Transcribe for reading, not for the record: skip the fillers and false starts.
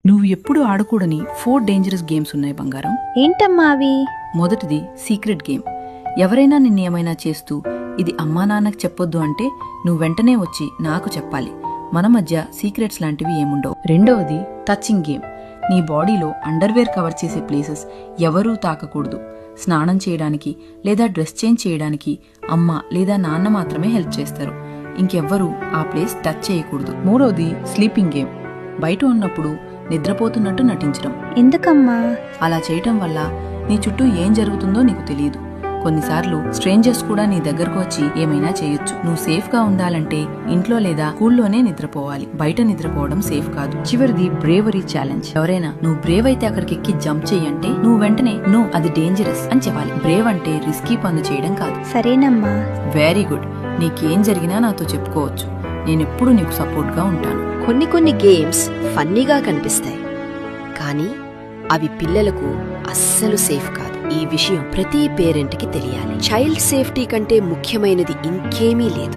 నువ్వు ఎప్పుడు ఆడకూడని 4 dangerous games ఉన్నాయి బంగారం. ఏంటమ్మా అవి? మొదటిది సీక్రెట్ గేమ్. ఎవరైనా నిన్నేమైనా చేస్తూ ఇది అమ్మా నాన్నకు చెప్పొద్దు అంటే నువ్వు వెంటనే వచ్చి నాకు చెప్పాలి. మన మధ్య సీక్రెట్స్ లాంటివి ఏముండవు. రెండవది టచింగ్ గేమ్. నీ బాడీలో అండర్వేర్ కవర్ చేసే ప్లేసెస్ ఎవరూ తాకకూడదు. స్నానం చేయడానికి లేదా డ్రెస్ చేంజ్ చేయడానికి అమ్మ లేదా నాన్న మాత్రమే హెల్ప్ చేస్తారు. ఇంకెవ్వరూ ఆ ప్లేస్ టచ్ చేయకూడదు. మూడవది స్లీపింగ్ గేమ్. బయట ఉన్నప్పుడు నిద్రపోతున్నట్టు నటించడం. ఎందుకమ్మా? అలా చేయటం వల్ల నీ చుట్టూ ఏం జరుగుతుందో నీకు తెలియదు. కొన్నిసార్లు స్ట్రేంజర్స్ కూడా నీ దగ్గరకు వచ్చి ఏమైనా చేయొచ్చు. నువ్వు సేఫ్ గా ఉండాలంటే ఇంట్లో లేదా స్కూల్లోనే నిద్రపోవాలి. బయట నిద్రపోవడం సేఫ్ కాదు. చివరిది బ్రేవరీ ఛాలెంజ్. ఎవరైనా నువ్వు బ్రేవ్ అయితే అక్కడికి ఎక్కి జంప్ చెయ్యంటే నువ్వు వెంటనే నో, అది డేంజరస్ అని చెప్పాలి. బ్రేవ్ అంటే రిస్కీ పనులు చేయడం కాదు. సరేనమ్మా. Very good. నీకేం జరిగినా నాతో చెప్పుకోవచ్చు. నేనెప్పుడు నీకు సపోర్ట్ గా ఉంటాను. కొన్ని గేమ్స్ ఫన్నీగా కనిపిస్తాయి, కానీ అవి పిల్లలకు అస్సలు సేఫ్ కాదు. ఈ విషయం ప్రతి పేరెంట్కి తెలియాలి. చైల్డ్ సేఫ్టీ కంటే ముఖ్యమైనది ఇంకేమీ లేదు.